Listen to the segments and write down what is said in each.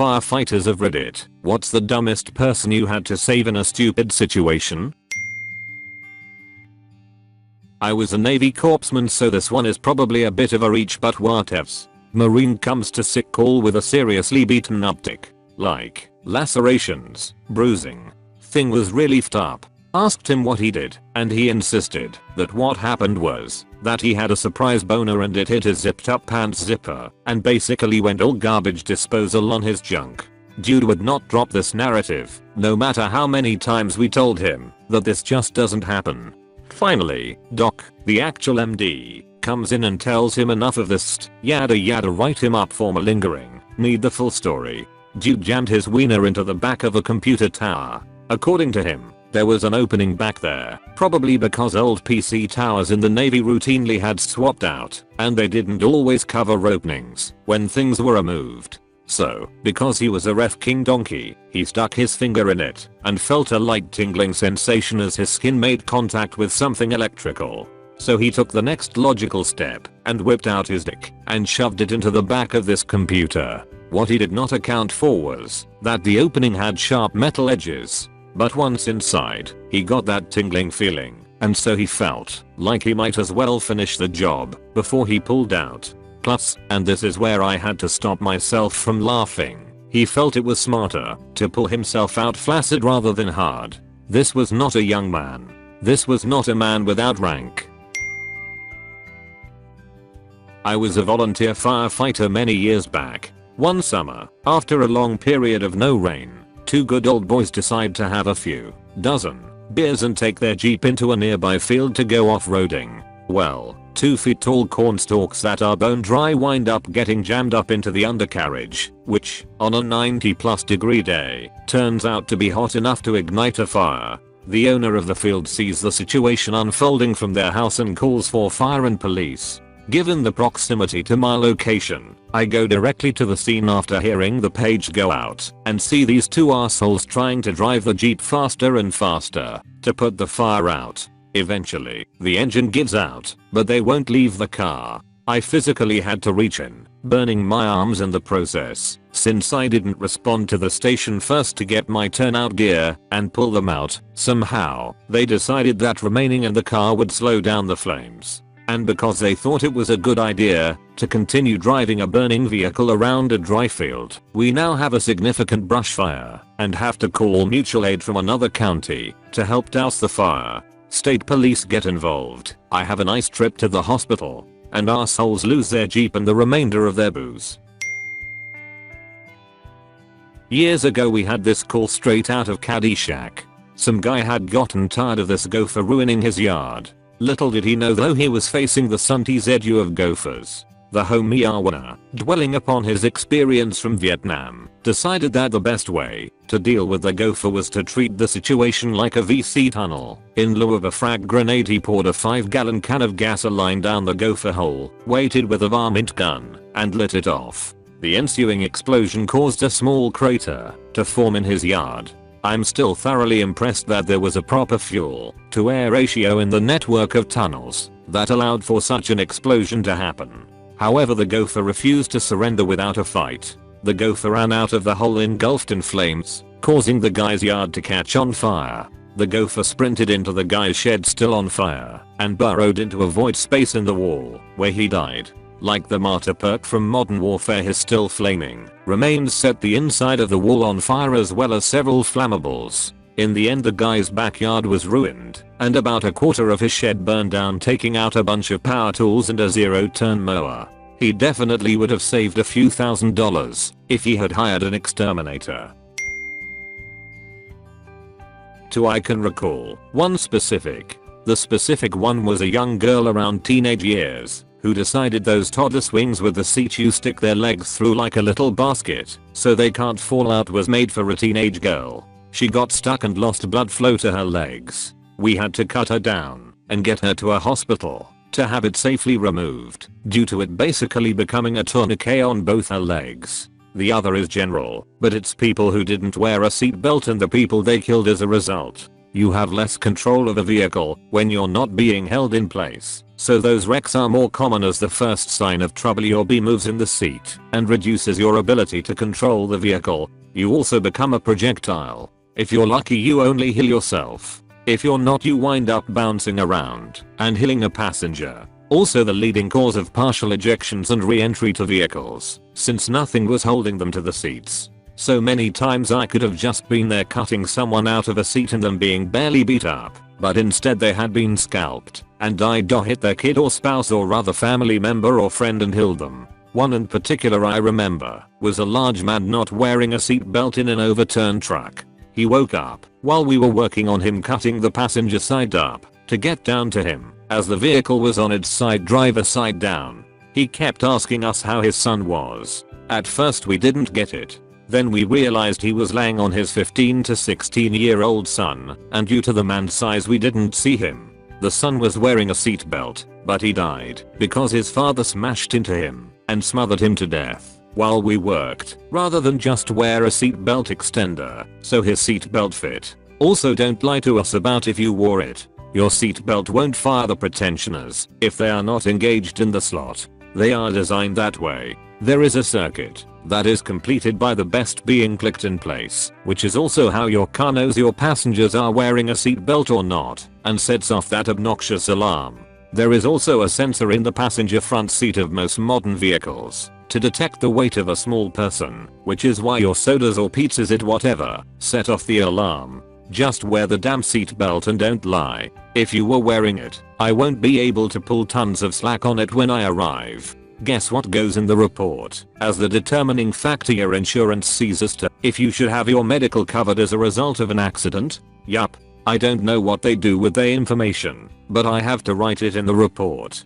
firefighters of Reddit, what's the dumbest person you had to save in a stupid situation? I was a Navy corpsman, so this one is probably a bit of a reach, but whatevs. Marine comes to sick call with a seriously beaten up tick. Like lacerations, bruising. Thing was really fed up. Asked him what he did, and he insisted that what happened was that he had a surprise boner and it hit his zipped up pants zipper and basically went all garbage disposal on his junk. Dude would not drop this narrative, no matter how many times we told him that this just doesn't happen. Finally, Doc, the actual MD, comes in and tells him enough of this yada yada, write him up for malingering. Need the full story. Dude jammed his wiener into the back of a computer tower. According to him, there was an opening back there, probably because old PC towers in the Navy routinely had swapped out, and they didn't always cover openings when things were removed. So, because he was a ref king donkey, he stuck his finger in it and felt a light tingling sensation as his skin made contact with something electrical. So he took the next logical step and whipped out his dick and shoved it into the back of this computer. What he did not account for was that the opening had sharp metal edges. But once inside, he got that tingling feeling, and so he felt like he might as well finish the job before he pulled out. Plus, and this is where I had to stop myself from laughing, he felt it was smarter to pull himself out flaccid rather than hard. This was not a young man. This was not a man without rank. I was a volunteer firefighter many years back. One summer, after a long period of no rain, two good old boys decide to have a few dozen beers and take their jeep into a nearby field to go off-roading. Well, 2 feet tall cornstalks that are bone dry wind up getting jammed up into the undercarriage, which, on a 90+ degree day, turns out to be hot enough to ignite a fire. The owner of the field sees the situation unfolding from their house and calls for fire and police. Given the proximity to my location, I go directly to the scene after hearing the page go out and see these two assholes trying to drive the jeep faster and faster to put the fire out. Eventually, the engine gives out, but they won't leave the car. I physically had to reach in, burning my arms in the process, since I didn't respond to the station first to get my turnout gear and pull them out. Somehow, they decided that remaining in the car would slow down the flames. And because they thought it was a good idea to continue driving a burning vehicle around a dry field, we now have a significant brush fire and have to call mutual aid from another county to help douse the fire. State police get involved. I have a nice trip to the hospital, and assholes lose their jeep and the remainder of their booze. Years ago we had this call straight out of Caddyshack. Some guy had gotten tired of this gopher ruining his yard. Little did he know though he was facing the Sunties edu of gophers. The homie Arwana, dwelling upon his experience from Vietnam, decided that the best way to deal with the gopher was to treat the situation like a VC tunnel. In lieu of a frag grenade he poured a 5-gallon can of gasoline down the gopher hole, waited with a varmint gun, and lit it off. The ensuing explosion caused a small crater to form in his yard. I'm still thoroughly impressed that there was a proper fuel to air ratio in the network of tunnels that allowed for such an explosion to happen. However, the gopher refused to surrender without a fight. The gopher ran out of the hole engulfed in flames, causing the guy's yard to catch on fire. The gopher sprinted into the guy's shed still on fire and burrowed into a void space in the wall, where he died. Like the martyr perk from Modern Warfare, his still flaming remains set the inside of the wall on fire as well as several flammables. In the end the guy's backyard was ruined, and about a quarter of his shed burned down, taking out a bunch of power tools and a 0-turn mower. He definitely would have saved a few $1,000s if he had hired an exterminator. Two I can recall, one specific. The specific one was a young girl around teenage years who decided those toddler swings with the seat you stick their legs through like a little basket so they can't fall out was made for a teenage girl. She got stuck and lost blood flow to her legs. We had to cut her down and get her to a hospital to have it safely removed due to it basically becoming a tourniquet on both her legs. The other is general, but it's people who didn't wear a seatbelt and the people they killed as a result. You have less control of a vehicle when you're not being held in place, So those wrecks are more common as the first sign of trouble. Your B moves in the seat and reduces your ability to control the vehicle. You also become a projectile. If you're lucky, you only heal yourself. If you're not, you wind up bouncing around and hitting a passenger. Also the leading cause of partial ejections and re-entry to vehicles, since nothing was holding them to the seats. So many times I could have just been there cutting someone out of a seat and them being barely beat up, but instead they had been scalped and died or hit their kid or spouse or other family member or friend and killed them. One in particular I remember was a large man not wearing a seatbelt in an overturned truck. He woke up while we were working on him cutting the passenger side up to get down to him, as the vehicle was on its side, driver side down. He kept asking us how his son was. At first we didn't get it. Then we realized he was laying on his 15 to 16-year-old son, and due to the man's size we didn't see him. The son was wearing a seatbelt, but he died because his father smashed into him and smothered him to death while we worked, rather than just wear a seatbelt extender so his seatbelt fit. Also, don't lie to us about if you wore it. Your seatbelt won't fire the pretensioners if they are not engaged in the slot. They are designed that way. There is a circuit that is completed by the best being clicked in place, which is also how your car knows your passengers are wearing a seatbelt or not and sets off that obnoxious alarm. There is also a sensor in the passenger front seat of most modern vehicles to detect the weight of a small person, which is why your sodas or pizzas, it whatever, set off the alarm. Just wear the damn seatbelt and don't lie. If you were wearing it, I won't be able to pull tons of slack on it when I arrive. Guess what goes in the report as the determining factor your insurance sees as to if you should have your medical covered as a result of an accident? Yup. I don't know what they do with their information, but I have to write it in the report.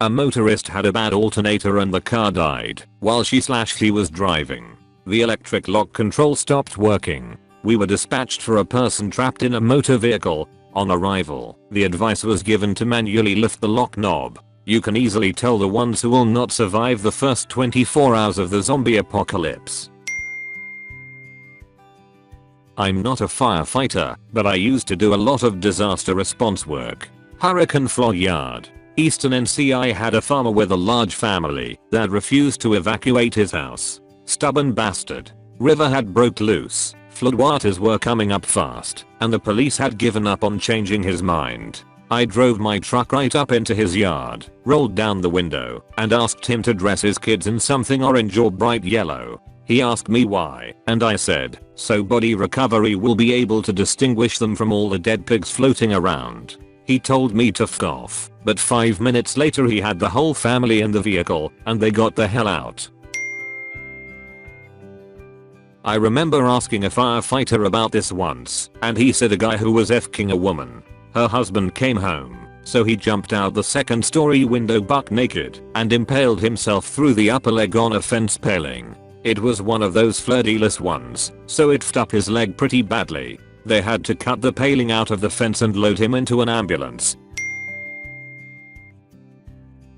A motorist had a bad alternator and the car died while she/he was driving. The electric lock control stopped working. We were dispatched for a person trapped in a motor vehicle. On arrival, the advice was given to manually lift the lock knob. You can easily tell the ones who will not survive the first 24 hours of the zombie apocalypse. I'm not a firefighter, but I used to do a lot of disaster response work. Hurricane Flood Yard, Eastern NC. Had a farmer with a large family that refused to evacuate his house. Stubborn bastard. River had broke loose. Floodwaters were coming up fast, and the police had given up on changing his mind. I drove my truck right up into his yard, rolled down the window, and asked him to dress his kids in something orange or bright yellow. He asked me why, and I said, so body recovery will be able to distinguish them from all the dead pigs floating around. He told me to f off, but 5 minutes later he had the whole family in the vehicle, and they got the hell out. I remember asking a firefighter about this once, and he said a guy who was f-king a woman. Her husband came home, so he jumped out the second story window buck naked and impaled himself through the upper leg on a fence paling. It was one of those flirty-less ones, so it f***ed up his leg pretty badly. They had to cut the paling out of the fence and load him into an ambulance.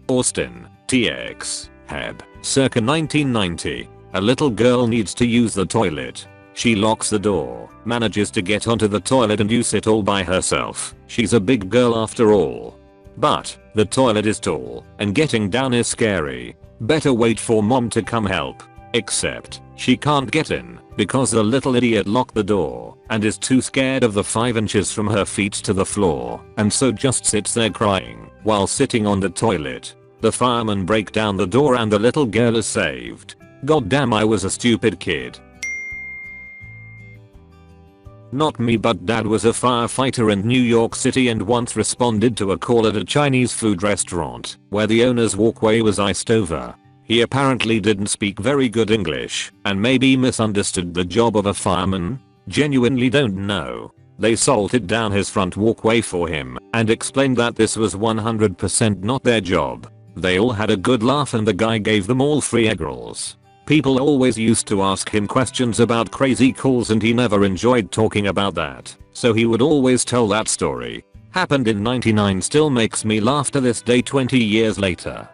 Austin, TX, Heb, circa 1990. A little girl needs to use the toilet. She locks the door, manages to get onto the toilet and use it all by herself. She's a big girl after all. But the toilet is tall and getting down is scary. Better wait for mom to come help. Except she can't get in because the little idiot locked the door and is too scared of the 5 inches from her feet to the floor, and so just sits there crying while sitting on the toilet. The firemen break down the door and the little girl is saved. God damn, I was a stupid kid. Not me, but dad was a firefighter in New York City and once responded to a call at a Chinese food restaurant where the owner's walkway was iced over. He apparently didn't speak very good English and maybe misunderstood the job of a fireman. Genuinely don't know. They salted down his front walkway for him and explained that this was 100% not their job. They all had a good laugh and the guy gave them all free egg rolls. People always used to ask him questions about crazy calls and he never enjoyed talking about that, so he would always tell that story. Happened in '99, still makes me laugh to this day 20 years later.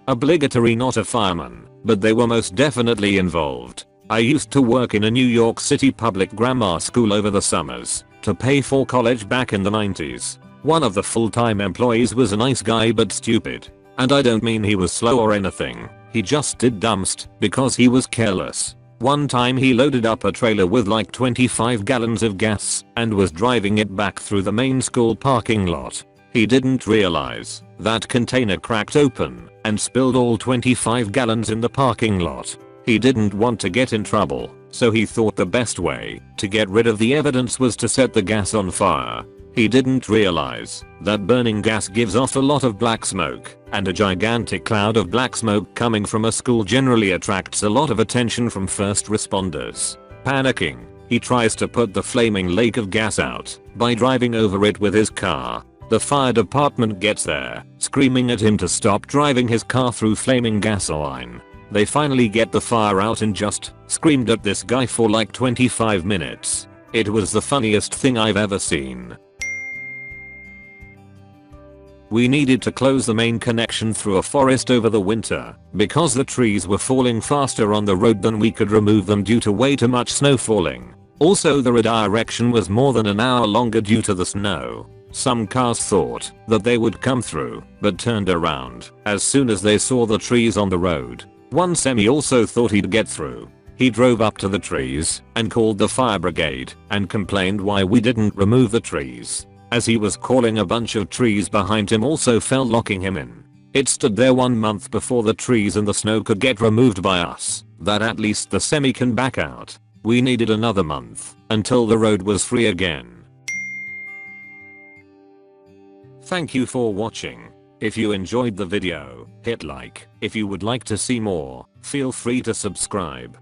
Obligatory, not a fireman, but they were most definitely involved. I used to work in a New York City public grammar school over the summers. to pay for college back in the 90s. One of the full-time employees was a nice guy but stupid. And I don't mean he was slow or anything, he just did dumbst because he was careless. One time he loaded up a trailer with like 25 gallons of gas and was driving it back through the main school parking lot. He didn't realize that container cracked open and spilled all 25 gallons in the parking lot. He didn't want to get in trouble, so he thought the best way to get rid of the evidence was to set the gas on fire. He didn't realize that burning gas gives off a lot of black smoke, and a gigantic cloud of black smoke coming from a school generally attracts a lot of attention from first responders. Panicking, he tries to put the flaming lake of gas out by driving over it with his car. The fire department gets there, screaming at him to stop driving his car through flaming gasoline. They finally get the fire out and just screamed at this guy for like 25 minutes. It was the funniest thing I've ever seen. We needed to close the main connection through a forest over the winter because the trees were falling faster on the road than we could remove them due to way too much snow falling. Also the redirection was more than an hour longer due to the snow. Some cars thought that they would come through but turned around as soon as they saw the trees on the road. One semi also thought he'd get through. He drove up to the trees and called the fire brigade and complained why we didn't remove the trees, as he was calling a bunch of trees behind him also fell locking him in. It stood there 1 month before the trees and the snow could get removed by us, that at least the semi can back out. We needed another month until the road was free again. Thank you for watching. If you enjoyed the video, hit like. If you would like to see more, feel free to subscribe.